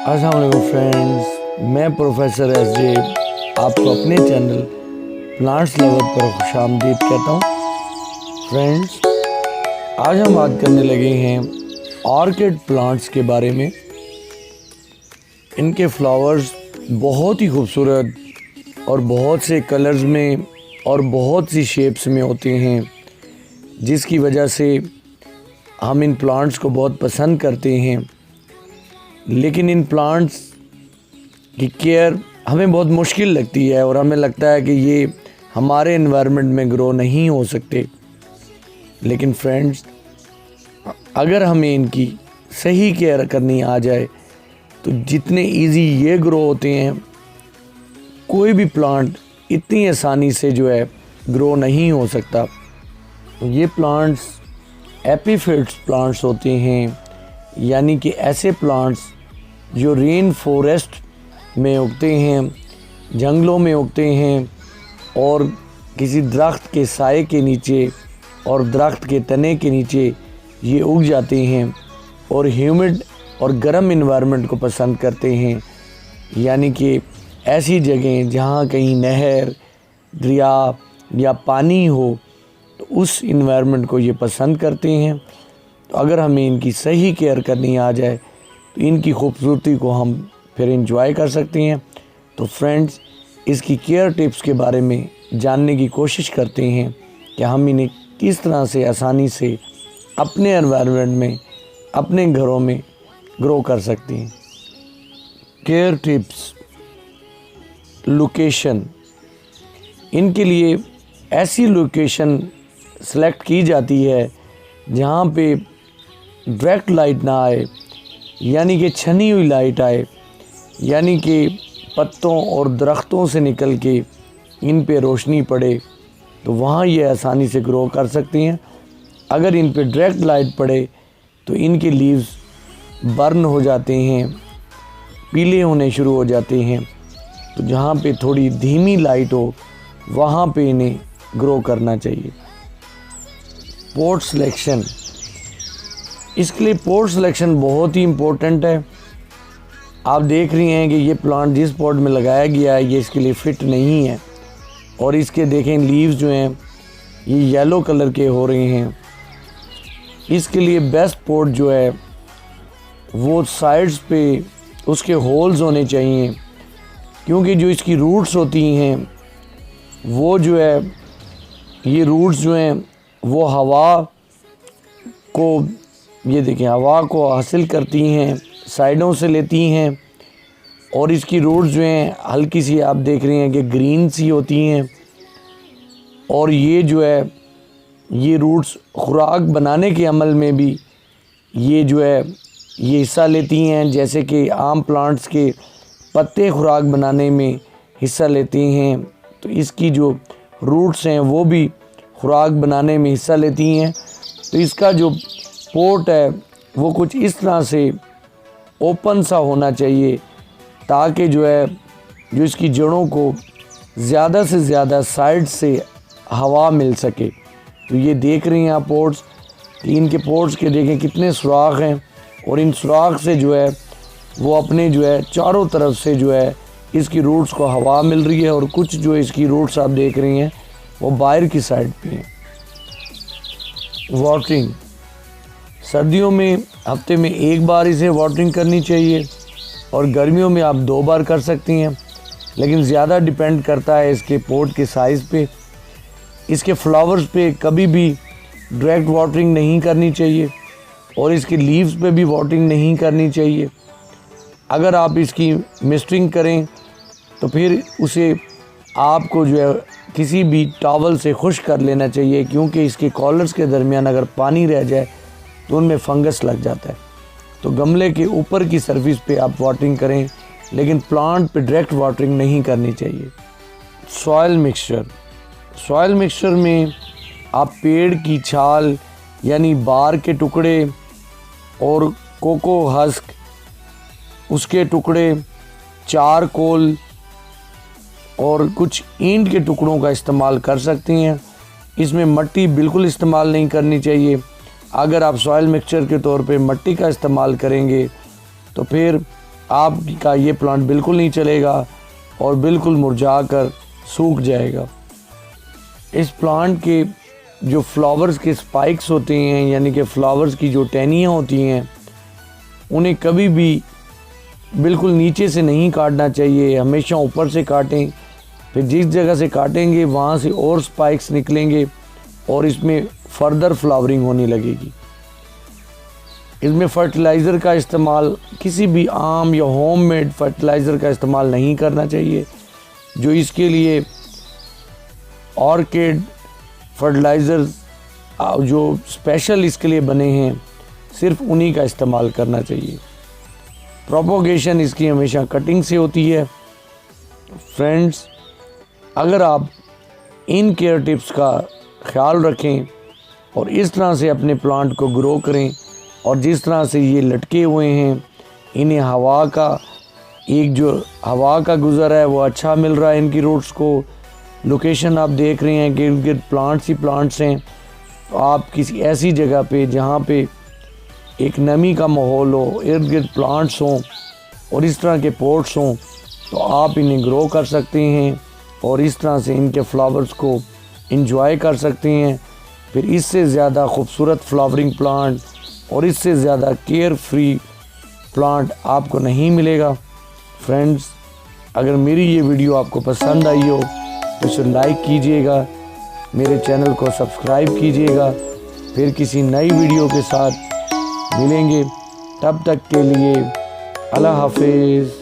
अस्सलाम वालेकुम फ्रेंड्स, मैं प्रोफेसर एसजे आपको अपने चैनल प्लांट्स लवर पर खुशामदीद कहता हूँ। फ्रेंड्स, आज हम बात करने लगे हैं ऑर्किड प्लांट्स के बारे में। इनके फ्लावर्स बहुत ही खूबसूरत और बहुत से कलर्स में और बहुत सी शेप्स में होते हैं, जिसकी वजह से हम इन प्लांट्स को बहुत पसंद करते हैं। लेकिन इन प्लांट्स की केयर हमें बहुत मुश्किल लगती है और हमें लगता है कि ये हमारे एनवायरनमेंट में ग्रो नहीं हो सकते। लेकिन फ्रेंड्स, अगर हमें इनकी सही केयर करनी आ जाए तो जितने इजी ये ग्रो होते हैं, कोई भी प्लांट इतनी आसानी से जो है ग्रो नहीं हो सकता। ये प्लांट्स एपीफिट्स प्लांट्स होते हैं, यानी कि ऐसे प्लांट्स जो रेन फॉरेस्ट में उगते हैं, जंगलों में उगते हैं और किसी दरख्त के साए के नीचे और दरख्त के तने के नीचे ये उग जाते हैं और ह्यूमिड और गर्म इन्वायरमेंट को पसंद करते हैं। यानी कि ऐसी जगह जहाँ कहीं नहर, दरिया या पानी हो, तो उस इन्वायरमेंट को ये पसंद करते हैं। तो अगर हमें इनकी सही केयर करनी आ जाए तो इनकी खूबसूरती को हम फिर एंजॉय कर सकते हैं। तो फ्रेंड्स, इसकी केयर टिप्स के बारे में जानने की कोशिश करते हैं कि हम इन्हें किस तरह से आसानी से अपने एनवायरनमेंट में, अपने घरों में ग्रो कर सकते हैं। Care tips. लोकेशन। इनके लिए ऐसी लोकेशन सेलेक्ट की जाती है जहाँ पे डायरेक्ट लाइट ना आए, यानी कि छनी हुई लाइट आए, यानी कि पत्तों और दरख्तों से निकल के इन पे रोशनी पड़े, तो वहाँ ये आसानी से ग्रो कर सकती हैं। अगर इन पे डायरेक्ट लाइट पड़े तो इनके लीव्स बर्न हो जाते हैं, पीले होने शुरू हो जाते हैं। तो जहाँ पे थोड़ी धीमी लाइट हो वहाँ पे इन्हें ग्रो करना चाहिए। Pot selection. इसके लिए पॉट सिलेक्शन बहुत ही इम्पोर्टेंट है। आप देख रही हैं कि ये प्लांट जिस पॉट में लगाया गया है ये इसके लिए फिट नहीं है और इसके देखें लीव्स जो हैं ये येलो कलर के हो रहे हैं। इसके लिए बेस्ट पॉट जो है वो साइड्स पे उसके होल्स होने चाहिए, क्योंकि जो इसकी रूट्स होती हैं वो जो है, ये रूट्स जो हैं वो हवा को, ये देखें, हवा को हासिल करती हैं, साइडों से लेती हैं और इसकी रूट्स जो हैं हल्की सी, आप देख रही हैं कि ग्रीन सी होती हैं। और ये जो है ये रूट्स खुराक बनाने के अमल में भी ये जो है ये हिस्सा लेती हैं। जैसे कि आम प्लांट्स के पत्ते खुराक बनाने में हिस्सा लेती हैं, तो इसकी जो रूट्स हैं वो भी खुराक बनाने में हिस्सा लेती हैं। तो इसका जो पोट है वो कुछ इस तरह से ओपन सा होना चाहिए ताकि जो है जो इसकी जड़ों को ज़्यादा से ज़्यादा साइड से हवा मिल सके। तो ये देख रही हैं आप पोट्स, कि इनके पोट्स के देखें कितने सुराख हैं और इन सुराख से जो है वो अपने जो है चारों तरफ से जो है इसकी रूट्स को हवा मिल रही है और कुछ जो इसकी रूट्स आप देख रही हैं वो बाहर की साइड पे हैं। वाटरिंग। सर्दियों में हफ्ते में एक बार इसे वाटरिंग करनी चाहिए और गर्मियों में आप 2 बार कर सकती हैं, लेकिन ज़्यादा डिपेंड करता है इसके पोट के साइज़ पे। इसके फ्लावर्स पे कभी भी डायरेक्ट वाटरिंग नहीं करनी चाहिए और इसके लीव्स पे भी वाटरिंग नहीं करनी चाहिए। अगर आप इसकी मिस्टिंग करें तो फिर उसे आपको जो है किसी भी टॉवल से खुश्क कर लेना चाहिए, क्योंकि इसके कॉलर्स के दरमियान अगर पानी रह जाए तो उनमें फंगस लग जाता है। तो गमले के ऊपर की सरफेस पे आप वाटरिंग करें, लेकिन प्लांट पे डायरेक्ट वाटरिंग नहीं करनी चाहिए। Soil mixture. सॉइल मिक्सचर में आप पेड़ की छाल यानी बार के टुकड़े और कोको हस्क, उसके टुकड़े, चारकोल और कुछ ईंट के टुकड़ों का इस्तेमाल कर सकती हैं। इसमें मिट्टी बिल्कुल इस्तेमाल नहीं करनी चाहिए। अगर आप सॉइल मिक्सचर के तौर पे मिट्टी का इस्तेमाल करेंगे तो फिर आपका ये प्लांट बिल्कुल नहीं चलेगा और बिल्कुल मुरझा कर सूख जाएगा। इस प्लांट के जो फ्लावर्स के स्पाइक्स होते हैं, यानी कि फ्लावर्स की जो टहनियाँ होती हैं, उन्हें कभी भी बिल्कुल नीचे से नहीं काटना चाहिए, हमेशा ऊपर से काटें। फिर जिस जगह से काटेंगे वहाँ से और स्पाइक्स निकलेंगे और इसमें फर्दर फ्लावरिंग होने लगेगी। इसमें फर्टिलाइज़र का इस्तेमाल, किसी भी आम या होममेड फर्टिलाइज़र का इस्तेमाल नहीं करना चाहिए। जो इसके लिए ऑर्किड फर्टिलाइज़र्स जो स्पेशल इसके लिए बने हैं, सिर्फ उन्हीं का इस्तेमाल करना चाहिए। प्रोपोगेशन इसकी हमेशा कटिंग से होती है। फ्रेंड्स, अगर आप इन केयर टिप्स का ख्याल रखें और इस तरह से अपने प्लांट को ग्रो करें, और जिस तरह से ये लटके हुए हैं, इन्हें हवा का गुज़र है वो अच्छा मिल रहा है इनकी रूट्स को। लोकेशन आप देख रहे हैं कि इर्द गिर्द प्लांट्स ही प्लांट्स हैं। तो आप किसी ऐसी जगह पे जहाँ पे एक नमी का माहौल हो, इर्द गिर्द प्लांट्स हों और इस तरह के पोट्स हों, तो आप इन्हें ग्रो कर सकते हैं और इस तरह से इनके फ्लावर्स को एंजॉय कर सकते हैं। फिर इससे ज़्यादा खूबसूरत फ्लावरिंग प्लांट और इससे ज़्यादा केयर फ्री प्लांट आपको नहीं मिलेगा। फ्रेंड्स, अगर मेरी ये वीडियो आपको पसंद आई हो तो इसे लाइक कीजिएगा, मेरे चैनल को सब्सक्राइब कीजिएगा। फिर किसी नई वीडियो के साथ मिलेंगे, तब तक के लिए अल्लाह हाफिज़।